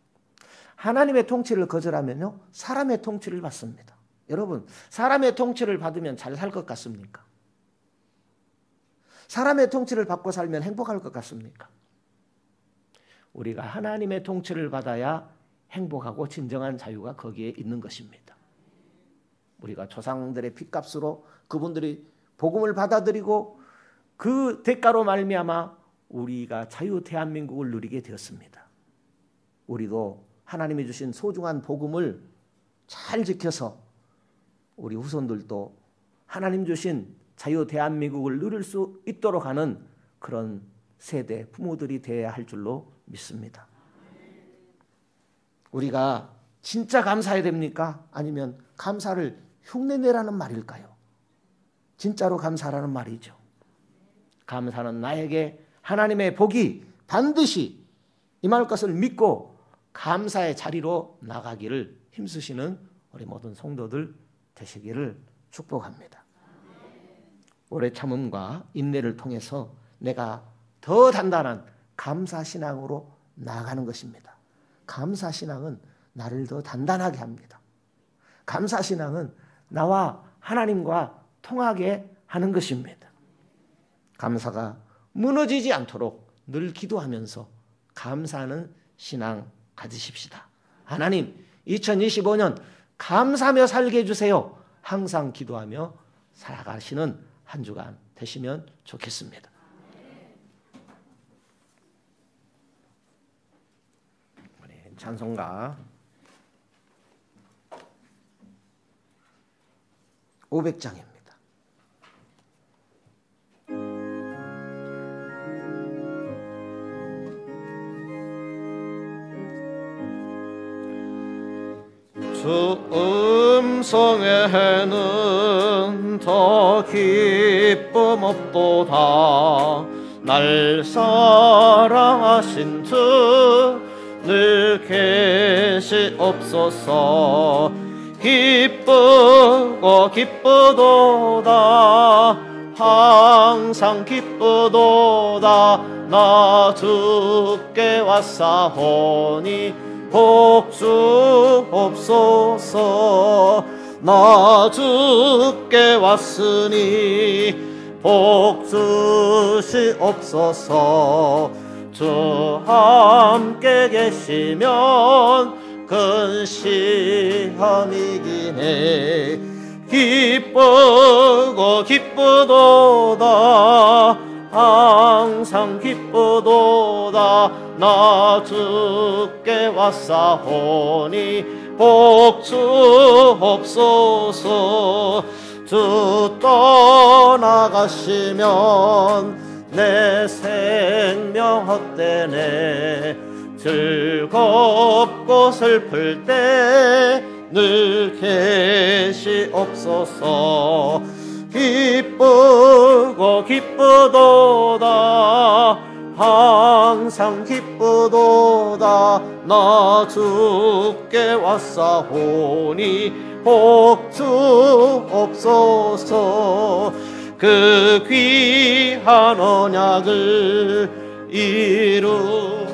하나님의 통치를 거절하면요, 사람의 통치를 받습니다. 여러분, 사람의 통치를 받으면 잘 살 것 같습니까? 사람의 통치를 받고 살면 행복할 것 같습니까? 우리가 하나님의 통치를 받아야 행복하고 진정한 자유가 거기에 있는 것입니다. 우리가 조상들의 핏값으로 그분들이 복음을 받아들이고 그 대가로 말미암아 우리가 자유 대한민국을 누리게 되었습니다. 우리도 하나님이 주신 소중한 복음을 잘 지켜서 우리 후손들도 하나님 주신 자유 대한민국을 누릴 수 있도록 하는 그런 세대 부모들이 되어야 할 줄로 믿습니다. 우리가 진짜 감사해야 됩니까? 아니면 감사를 흉내내라는 말일까요? 진짜로 감사라는 말이죠. 감사는 나에게 하나님의 복이 반드시 임할 것을 믿고 감사의 자리로 나가기를 힘쓰시는 우리 모든 성도들 되시기를 축복합니다. 오래 참음과 인내를 통해서 내가 더 단단한 감사신앙으로 나아가는 것입니다. 감사신앙은 나를 더 단단하게 합니다. 감사신앙은 나와 하나님과 통하게 하는 것입니다. 감사가 무너지지 않도록 늘 기도하면서 감사하는 신앙 가지십시다. 하나님 2025년 감사하며 살게 해주세요. 항상 기도하며 살아가시는 한 주간 되시면 좋겠습니다. 찬송가 500장입니다. 주 음성에는 더 기쁨 없도다. 날 사랑하신 주 늘 계시옵소서. 기쁘고 기쁘도다. 항상 기쁘도다. 나 주께 왔사오니 복주옵소서. 나 주께 왔으니 복주시옵소서. 주 함께 계시면 큰 시험이기네. 기쁘고 기쁘도다. 항상 기쁘도다. 나 주께 왔사오니 복주옵소서. 주 떠나가시면 내 생명 헛되네. 즐겁고 슬플 때 늘 계시옵소서. 기쁘고 기쁘도다. 항상 기쁘도다. 나 주께 왔사오니 복주옵소서. 그 귀한 언약을 이루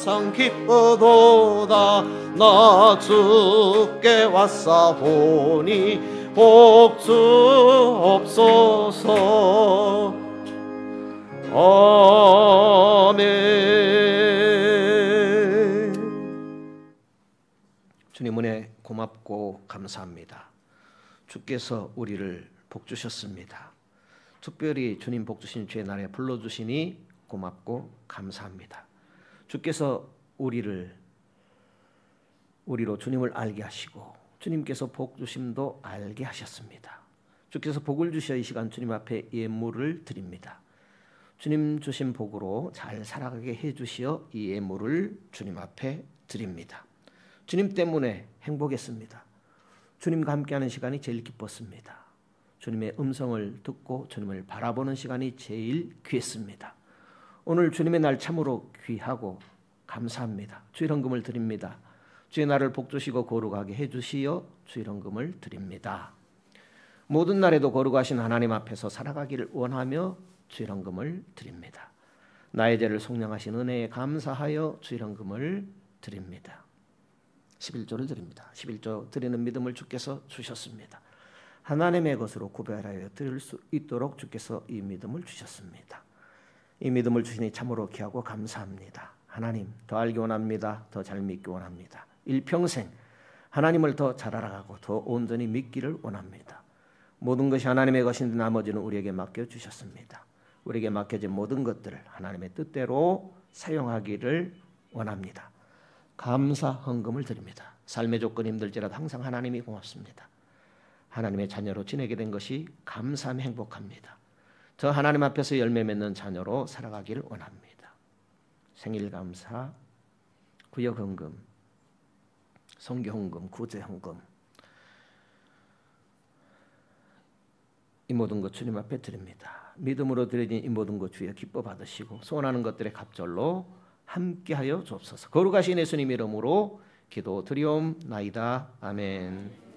항상 기쁘도다. 나 주께 왔사오니 복주옵소서. 아멘. 주님 은혜 고맙고 감사합니다. 주께서 우리를 복주셨습니다. 특별히 주님 복주신 주의 날에 불러주시니 고맙고 감사합니다. 주께서 우리로 주님을 알게 하시고 주님께서 복 주심도 알게 하셨습니다. 주께서 복을 주셔 이 시간 주님 앞에 예물을 드립니다. 주님 주신 복으로 잘 살아가게 해주시어 이 예물을 주님 앞에 드립니다. 주님 때문에 행복했습니다. 주님과 함께하는 시간이 제일 기뻤습니다. 주님의 음성을 듣고 주님을 바라보는 시간이 제일 귀했습니다. 오늘 주님의 날 참으로 귀하고 감사합니다. 주의 헌금을 드립니다. 주의 날을 복주시고 거룩하게 해주시어 주의 헌금을 드립니다. 모든 날에도 거룩하신 하나님 앞에서 살아가기를 원하며 주의 헌금을 드립니다. 나의 죄를 속량하신 은혜에 감사하여 주의 헌금을 드립니다. 11조를 드립니다. 11조 드리는 믿음을 주께서 주셨습니다. 하나님의 것으로 구별하여 드릴 수 있도록 주께서 이 믿음을 주셨습니다. 이 믿음을 주시니 참으로 귀하고 감사합니다. 하나님 더 알기 원합니다. 더 잘 믿기 원합니다. 일평생 하나님을 더 잘 알아가고 더 온전히 믿기를 원합니다. 모든 것이 하나님의 것인데 나머지는 우리에게 맡겨주셨습니다. 우리에게 맡겨진 모든 것들을 하나님의 뜻대로 사용하기를 원합니다. 감사 헌금을 드립니다. 삶의 조건이 힘들지라도 항상 하나님이 고맙습니다. 하나님의 자녀로 지내게 된 것이 감사하며 행복합니다. 저 하나님 앞에서 열매 맺는 자녀로 살아가기를 원합니다. 생일 감사, 구역 헌금, 선교 헌금, 구제 헌금 이 모든 것 주님 앞에 드립니다. 믿음으로 드려진 이 모든 것 주여 기뻐 받으시고 소원하는 것들의 갑절로 함께하여 주옵소서. 거룩하신 예수님 이름으로 기도드리옵나이다. 아멘.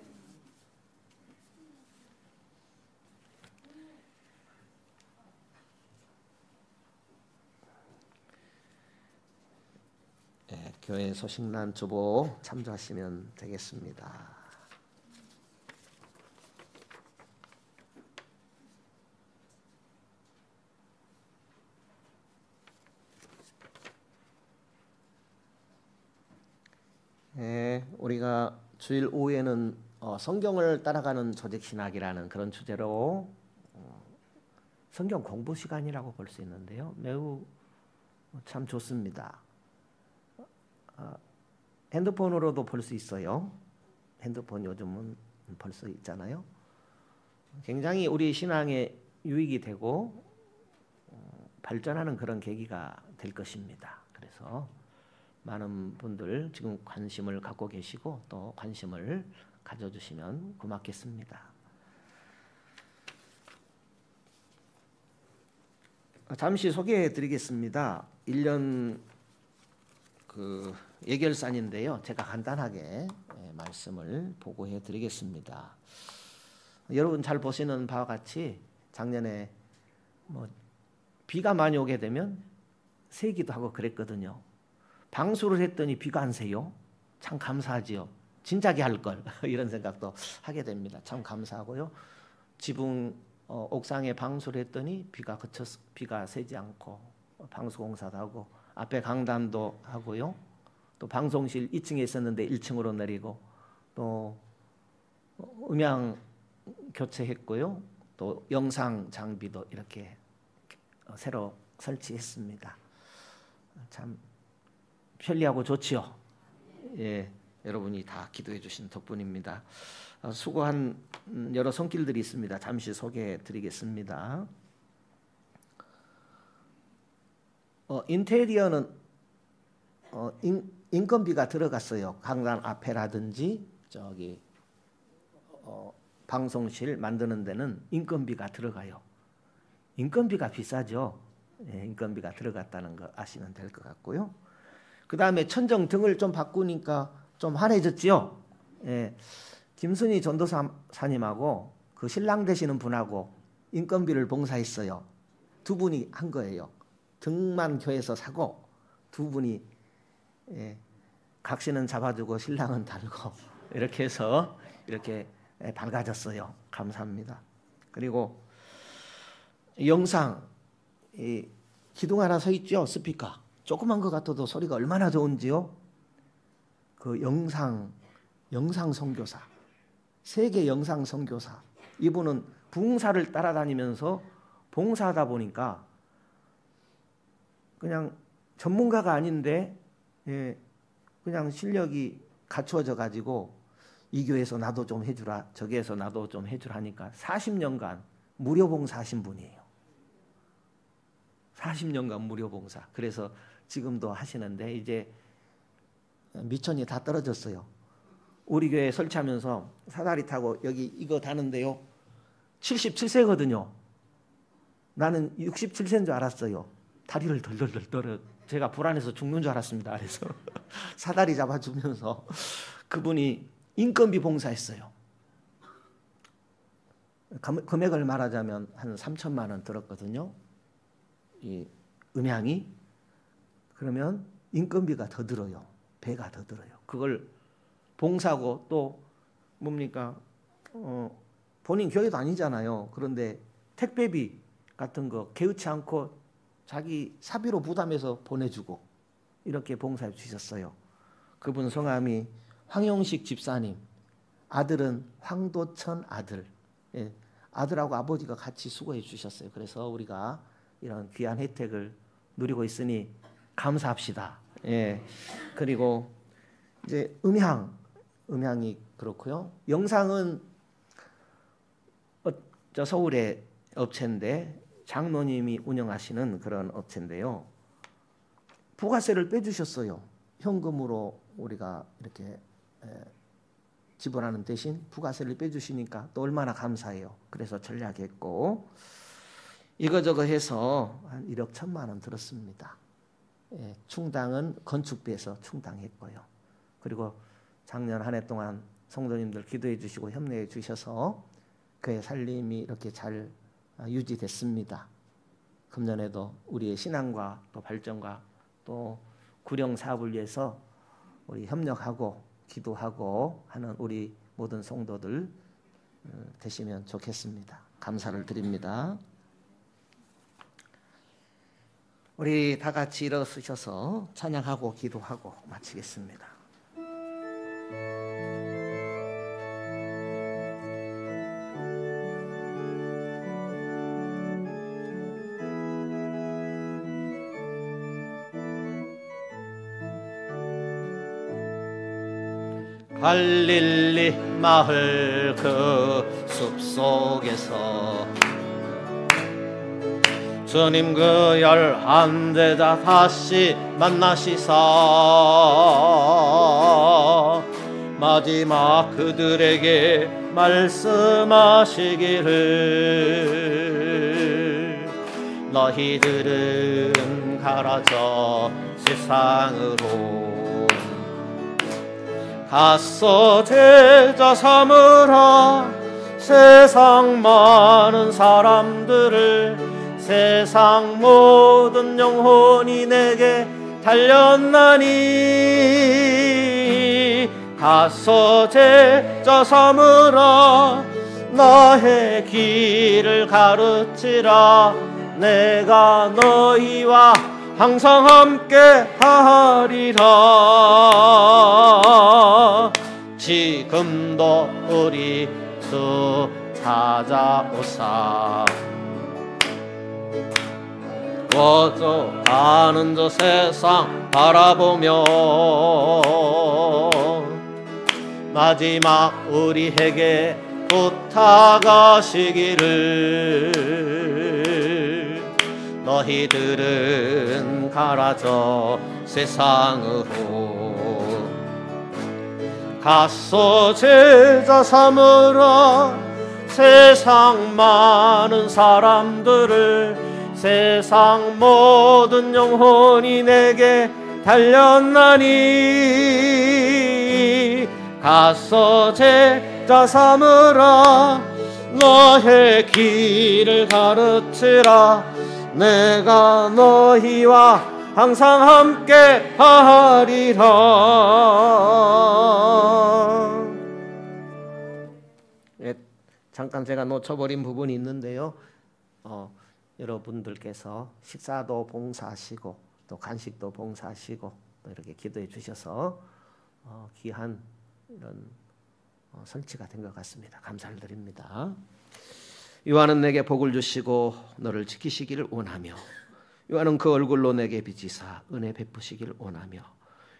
교회 소식난 주보 참조하시면 되겠습니다. 우리가 주일 오후에는 성경을 따라가는 조직신학이라는 그런 주제로 성경 공부 시간이라고 볼 수 있는데요. 매우 참 좋습니다. 핸드폰으로도 볼 수 있어요. 핸드폰 요즘은 볼 수 있잖아요. 굉장히 우리 신앙에 유익이 되고 발전하는 그런 계기가 될 것입니다. 그래서 많은 분들 지금 관심을 갖고 계시고 또 관심을 가져주시면 고맙겠습니다. 잠시 소개해 드리겠습니다. 1년 예결산인데요. 제가 간단하게 말씀을 보고해 드리겠습니다. 여러분 잘 보시는 바와 같이 작년에 비가 많이 오게 되면 새기도 하고 그랬거든요. 방수를 했더니 비가 안 새요. 참 감사하지요. 진작에 할 걸 이런 생각도 하게 됩니다. 참 감사하고요. 지붕 옥상에 방수를 했더니 비가 새지 않고 방수공사도 하고 앞에 강단도 하고요. 또 방송실 2층에 있었는데 1층으로 내리고 또 음향 교체했고요. 또 영상 장비도 이렇게 새로 설치했습니다. 참 편리하고 좋지요. 예, 여러분이 다 기도해 주신 덕분입니다. 수고한 여러 손길들이 있습니다. 잠시 소개해 드리겠습니다. 인테리어는 인건비가 들어갔어요. 강단 앞에라든지 저기 방송실 만드는 데는 인건비가 들어가요. 인건비가 비싸죠. 예, 인건비가 들어갔다는 거 아시면 될 것 같고요. 그 다음에 천정 등을 좀 바꾸니까 좀 환해졌지요. 예, 김순희 전도사님하고 그 신랑 되시는 분하고 인건비를 봉사했어요. 두 분이 한 거예요. 등만 교회에서 사고 두 분이 각신은 잡아주고 신랑은 달고 이렇게 해서 이렇게 밝아졌어요. 감사합니다. 그리고 영상 기둥 하나 서 있죠. 스피커. 조그만 것 같아도 소리가 얼마나 좋은지요. 그 영상 선교사, 세계 영상 선교사. 이분은 부흥사를 따라다니면서 봉사하다 보니까 그냥 전문가가 아닌데 그냥 실력이 갖추어져 가지고 이 교회에서 나도 좀 해주라, 저기에서 나도 좀 해주라 하니까 40년간 무료 봉사하신 분이에요. 40년간 무료 봉사. 그래서 지금도 하시는데 이제 미천이 다 떨어졌어요. 우리 교회 설치하면서 사다리 타고 여기 이거 다는데요. 77세거든요. 나는 67세인 줄 알았어요. 다리를 덜덜덜 떨어. 제가 불안해서 죽는 줄 알았습니다. 그래서 사다리 잡아주면서 그분이 인건비 봉사했어요. 금액을 말하자면 한 3천만 원 들었거든요. 이 음향이. 그러면 인건비가 더 들어요. 배가 더 들어요. 그걸 봉사고 또 뭡니까? 본인 교회도 아니잖아요. 그런데 택배비 같은 거 개의치 않고 자기 사비로 부담해서 보내주고 이렇게 봉사해 주셨어요. 그분 성함이 황용식 집사님. 아들은 황도천 아들. 예, 아들하고 아버지가 같이 수고해 주셨어요. 그래서 우리가 이런 귀한 혜택을 누리고 있으니 감사합시다. 예. 그리고 이제 음향이 그렇고요. 영상은 저 서울의 업체인데 장로님이 운영하시는 그런 업체인데요. 부가세를 빼주셨어요. 현금으로 우리가 이렇게 지불하는 대신 부가세를 빼주시니까 또 얼마나 감사해요. 그래서 전략했고 이거저거 해서 한 1억 1천만 원 들었습니다. 예, 충당은 건축비에서 충당했고요. 그리고 작년 한 해 동안 성도님들 기도해 주시고 협력해 주셔서 그의 살림이 이렇게 잘 유지됐습니다. 금년에도 우리의 신앙과 또 발전과 또 구령 사업을 위해서 우리 협력하고 기도하고 하는 우리 모든 성도들 되시면 좋겠습니다. 감사를 드립니다. 우리 다 같이 일어서셔서 찬양하고 기도하고 마치겠습니다. 갈릴리 마을 그 숲속에서 주님 그 11제자 다시 만나시사 마지막 그들에게 말씀하시기를 너희들은 가라져 세상으로 가서 제자 삼으라 세상 많은 사람들을 세상 모든 영혼이 내게 달렸나니 가서 제자 삼으라 나의 길을 가르치라 내가 너희와 항상 함께 하리라 지금도 우리 주 찾아오사 꺼져가는 저 세상 바라보며 마지막 우리에게 부탁하시기를 너희들은 가라져 세상으로 가서 제자 삼으라 세상 많은 사람들을 세상 모든 영혼이 내게 달렸나니 가서 제자 삼으라 너의 길을 가르치라 내가 너희와 항상 함께 하리라. 예, 잠깐 제가 놓쳐버린 부분이 있는데요. 여러분들께서 식사도 봉사하시고 또 간식도 봉사하시고 또 이렇게 기도해 주셔서 귀한 이런 설치가 된 것 같습니다. 감사를 드립니다. 요한은 내게 복을 주시고 너를 지키시기를 원하며 요한은 그 얼굴로 내게 비치사 은혜 베푸시기를 원하며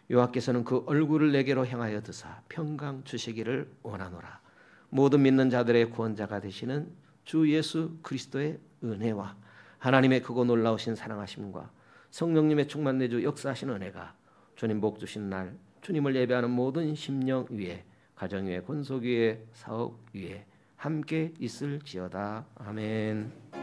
여호와께서는 그 얼굴을 내게로 향하여 드사 평강 주시기를 원하노라. 모든 믿는 자들의 구원자가 되시는 주 예수 그리스도의 은혜와 하나님의 크고 놀라우신 사랑하심과 성령님의 충만 내주 역사하신 은혜가 주님 복 주신 날 주님을 예배하는 모든 심령 위에 가정 위에 권속 위에 사업 위에 함께 있을지어다. 아멘.